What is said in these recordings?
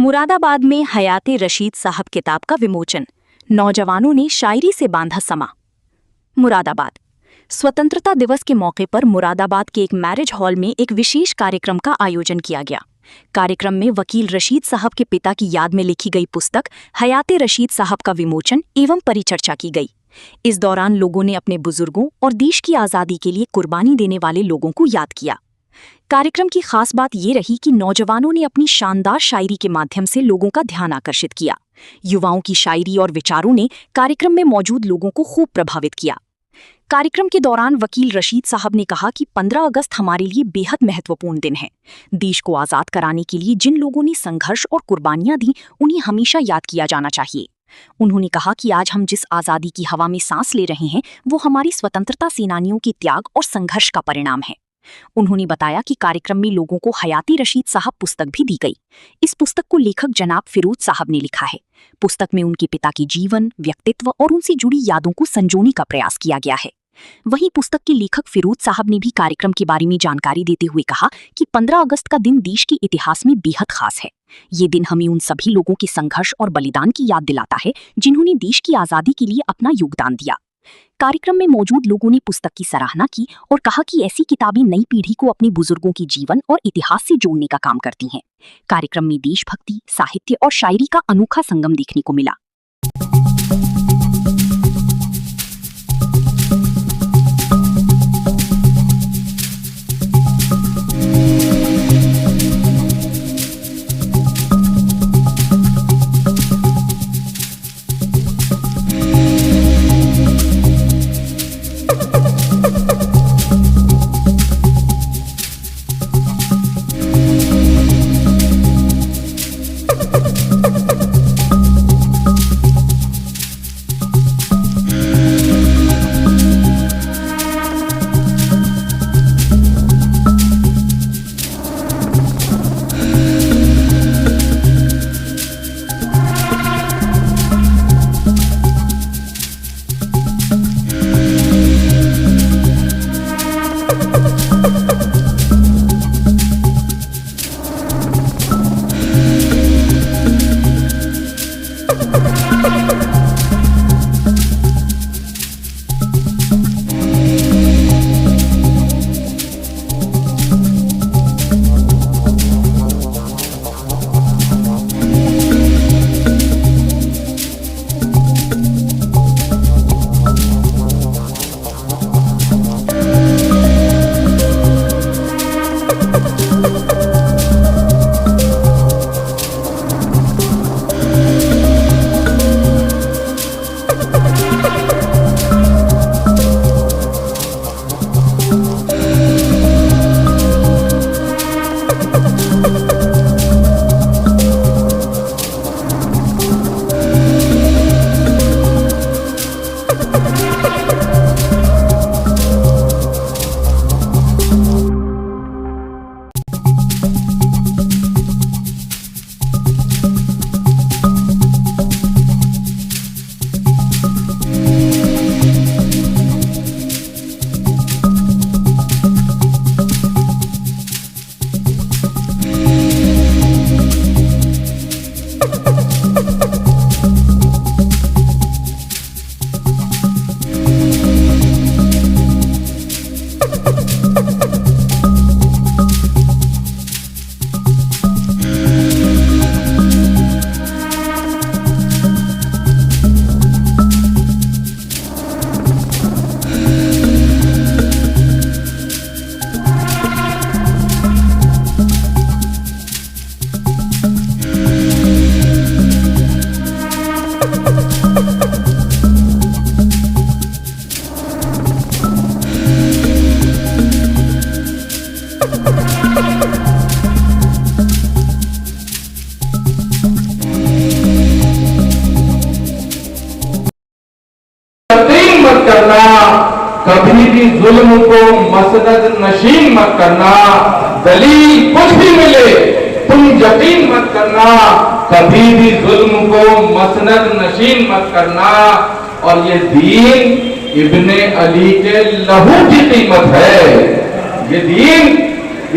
मुरादाबाद में हयाते रशीद साहब किताब का विमोचन, नौजवानों ने शायरी से बांधा समा। मुरादाबाद स्वतंत्रता दिवस के मौके पर मुरादाबाद के एक मैरिज हॉल में एक विशेष कार्यक्रम का आयोजन किया गया। कार्यक्रम में वकील रशीद साहब के पिता की याद में लिखी गई पुस्तक हयाते रशीद साहब का विमोचन एवं परिचर्चा की गई। इस दौरान लोगों ने अपने बुजुर्गों और देश की आज़ादी के लिए कुर्बानी देने वाले लोगों को याद किया। कार्यक्रम की खास बात ये रही कि नौजवानों ने अपनी शानदार शायरी के माध्यम से लोगों का ध्यान आकर्षित किया। युवाओं की शायरी और विचारों ने कार्यक्रम में मौजूद लोगों को खूब प्रभावित किया। कार्यक्रम के दौरान वकील रशीद साहब ने कहा कि 15 अगस्त हमारे लिए बेहद महत्वपूर्ण दिन है। देश को आज़ाद कराने के लिए जिन लोगों ने संघर्ष और कुर्बानियां दी, उन्हें हमेशा याद किया जाना चाहिए। उन्होंने कहा कि आज हम जिस आज़ादी की हवा में सांस ले रहे हैं, वो हमारी स्वतंत्रता सेनानियों के त्याग और संघर्ष का परिणाम है। उन्होंने बताया कि कार्यक्रम में लोगों को हयाते रशीद साहब पुस्तक भी दी गई। इस पुस्तक को लेखक जनाब फिरोज साहब ने लिखा है। पुस्तक में उनके पिता की जीवन, व्यक्तित्व और उनसे जुड़ी यादों को संजोने का प्रयास किया गया है। वहीं पुस्तक के लेखक फिरोज साहब ने भी कार्यक्रम के बारे में जानकारी देते हुए कहा कि 15 अगस्त का दिन देश के इतिहास में बेहद खास है। ये दिन हमें उन सभी लोगों के संघर्ष और बलिदान की याद दिलाता है जिन्होंने देश की आज़ादी के लिए अपना योगदान दिया। कार्यक्रम में मौजूद लोगों ने पुस्तक की सराहना की और कहा कि ऐसी किताबें नई पीढ़ी को अपने बुजुर्गों के जीवन और इतिहास से जोड़ने का काम करती हैं। कार्यक्रम में देशभक्ति, साहित्य और शायरी का अनोखा संगम देखने को मिला। करना, कभी भी जुल्म को मसनद नशीन मत करना। दलील कुछ भी मिले तुम यकीन मत करना, कभी भी जुल्म को मसनद नशीन मत करना। और ये दीन इब्ने अली के लहू की कीमत है, ये दीन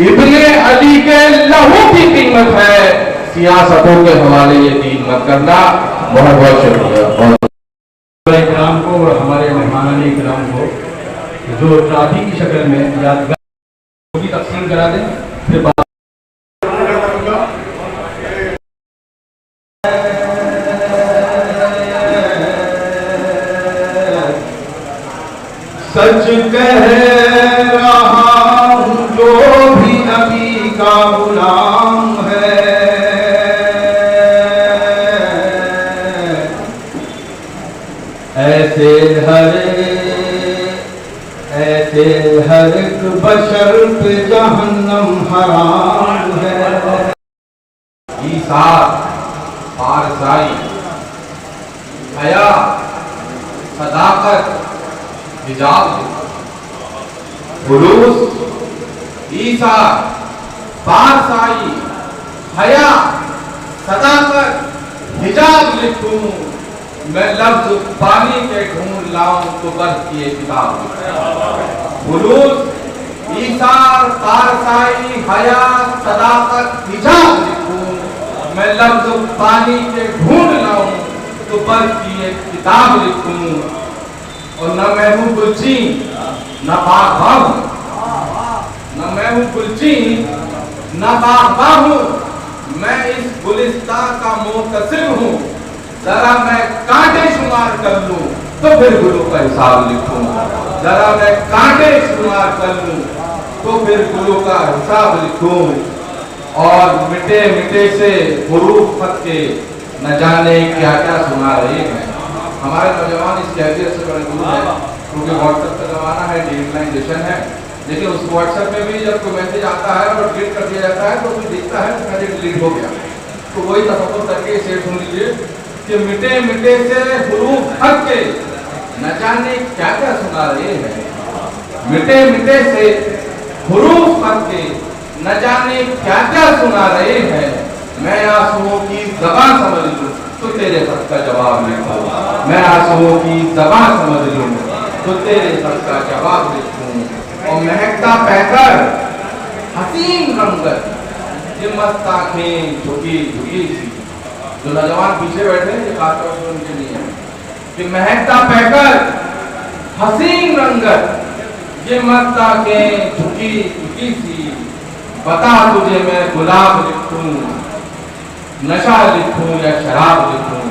इब्ने अली के लहू की कीमत है। सियासतों के हवाले ये दीन मत करना। बहुत बहुत शुक्रिया। इकराम को और हमारे मेहमान इकराम को जो ट्रॉफी की शक्ल में यादगार की तकसीम करा दें, फिर बात सच कह रहा हूँ जो भी नबी का गुलाम है, ऐसे हर एक बशर पे जहन्नम हराम है। ईसार, पारसाई, हया, सदाकत, हिजाब, खुलूस, ईसार, पारसाई, हया, सदाकत, हिजाब लिखूं, मैं लफ्ज पानी के ढूंढ लाऊं तो बर्फ की एक किताब। खुलूस, ईसार, पारसाई, हया, सदाकत, हिजाब लिखूं, मैं लफ्ज पानी के ढूंढ लाऊं तो बर्फ की एक किताब लिखूं। और न मैं हूं गुलची न बागबा हूं, न मैं हूं गुलची न बागबा हूं, मैं इस गुलिस्तान का मोहतसिब हूं। जरा मैं कांटे शुमार कर लूं तो फिर गुलों का हिसाब लिखूं। जरा मैं कांटे शुमार कर लूं तो फिर गुलों का हिसाब लिखूं। और मिटे मिटे से हुरूफ खत के न जाने क्या क्या सुना रहे हैं। हमारे नौजवान इस कैफियत से बड़े दूर है, क्योंकि व्हाट्सएप का जमाना है, डिजिटलाइजेशन है। लेकिन उस व्हाट्सएप में भी जब कोई मैसेज आता है और डिलीट कर दिया जाता है तो कोई दिखता है तो मैसेज डिलीट हो गया। तो वही तफक्कुर करके इसे सुन लीजिए कि मिटे मिटे से हुरूफ खत के न जाने क्या क्या सुना रहे हैं। मिटे मिटे से हुरूफ खत के न जाने क्या क्या सुना रहे हैं। मैं आंसुओं की ज़बान समझ लूं तो तेरे खत का जवाब लिखूं। मैं आंसुओं की ज़बान समझ लूं तो तेरे खत का जवाब लिखूं। और महकता पैकर हसीन रंगत ये मस्त आंखें झुकी झुकी सी। जो नौजवान पीछे बैठे हैं ये खासतौर से उनके लिए है कि महकता पैकर हसीन रंगत ये मस्त आंखें झुकी झुकी सी। बता तुझे मैं गुलाब लिखूं नशा लिखूं या शराब लिखूं।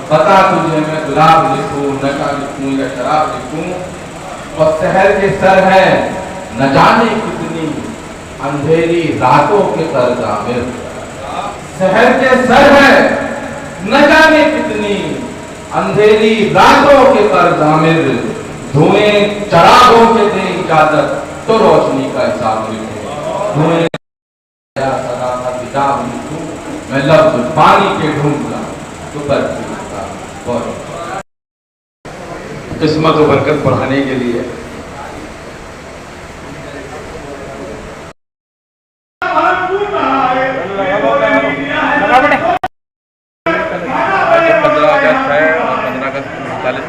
बता तुझे मैं गुलाब लिखूं नशा लिखूं या शराब लिखूं। और शहर के सर है न जाने कितनी अंधेरी रातों के कर्ज आमिर। शहर के सर है न जाने कितनी अंधेरी रातों के कर्ज आमिर। धुएं चरागों के दे इजाजत तो रोशनी का हिसाब लिखूं। धुएं सदा का किताब लिखूं, मैं लफ्ज पानी के ढूंढ तो बर्फ किस्मत और बरकत बढ़ाने के लिए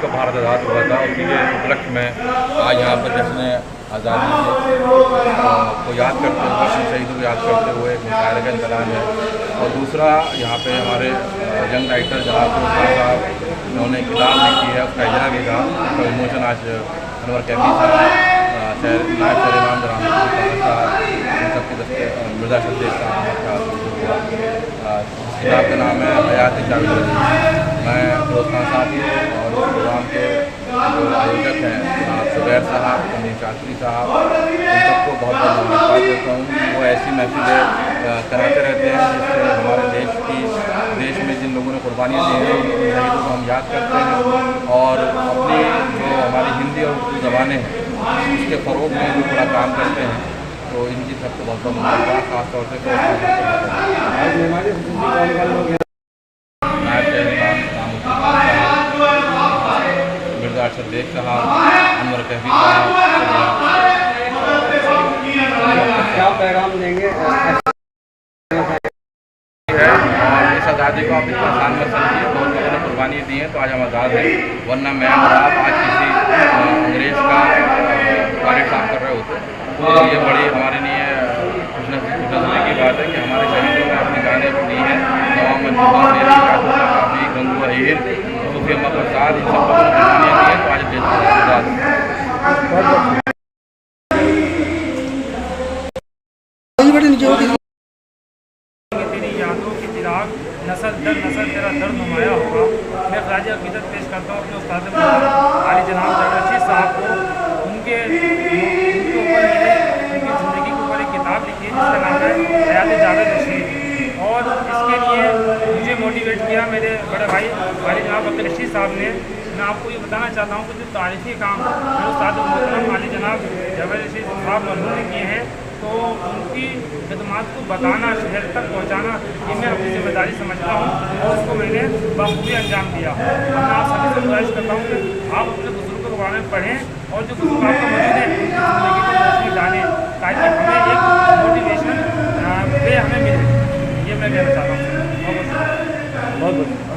को भारत आज़ाद हुआ था, उसी के उपलक्ष्य में आज यहाँ पर जश्न आज़ादी को याद करते हुए, शहीदों को याद करते हुए मुशायरे का इंतजाम है। और दूसरा यहाँ पे हमारे यंग राइटर जनाब साहब उन्होंने किताब लिखी है, उसका इजरा भी था, उसका विमोचन आज अनवर कैफी साहब, नायब शहर इमाम साहब, इन सबके दस्ते मिर्जा शद्देश साहब का हुआ। किताब का नाम है हयात जावेद रज़ी। मैं फिरोज़ खान साहब और उस प्रोग्राम के जो आयोजक हैं ज़ुबैर साहब, अमीर शास्त्री साहब, उन सबको बहुत बहुत धन्यवाद देता हूँ। वो ऐसी महफिलें कराते रहते हैं जिससे हमारे देश में जिन लोगों ने कुर्बानियाँ दी हैं उन शहीदों को हम याद करते हैं और अपनी जो हमारी हिंदी और उर्दू ज़बानें हैं उसके फ़रोग़ में भी बड़ा काम करते हैं। तो इनकी सबको बहुत बहुत मुबारक, खासतौर से मिर्जा शद्देश साहब, अनवर कैफी साहब, क्या पैगाम देंगे? और इस आज़ादी को आप इतना आसान मत समझिए, बहुत लोगों ने कुर्बानी दी है तो आज हम आज़ाद हैं, वरना मैं और आप आज किसी अंग्रेज़ का टॉयलेट साफ कर रहे होते। तो ये बड़ी हमारे लिए खुशनसीबी की बात है कि हमारे शहीदों ने अपनी जानें दी हैं काफ़ी गंगू अहीर तो फिर प्रसाद इन सब लोगों ने दिए तो आज तेरी यादों की चिराग नस्ल दर नस्ल तेरा दर्द नुमाया होगा। मैं ख़राज अक़ीदत पेश करता हूँ अपने उस्ताद आली जनाब जावेद रशीद साहब को। उनके ऊपर मैंने उनकी ज़िंदगी के ऊपर एक किताब लिखी है जिसका नाम है हयात जावेद रशीद। और इसके लिए मुझे मोटिवेट किया मेरे बड़े भाई आली जनाब अब्दुल रशीद साहब ने। मैं आपको ये बताना चाहता हूँ कि जो तारीख़ी काम मेरे उस्ताद मोहतरम आली जनाब जावेद रशीद साहब मरहूम ने किए हैं तो उनकी खिदमात को बताना, शहर तक पहुँचाना, ये मैं अपनी जिम्मेदारी समझता हूँ और उसको मैंने बखूबी अंजाम दिया। और मैं आप सभी से गुजारिश करता हूँ कि आप अपने बुजुर्गों के बारे में पढ़ें और जो बुजुर्ग आपका मौजूद है उनकी ज़िंदगी को रोशनी डालें ताकि हमें एक मोटिवेशन वे हमें मिले। ये मैं कहना चाहता हूँ। बहुत बहुत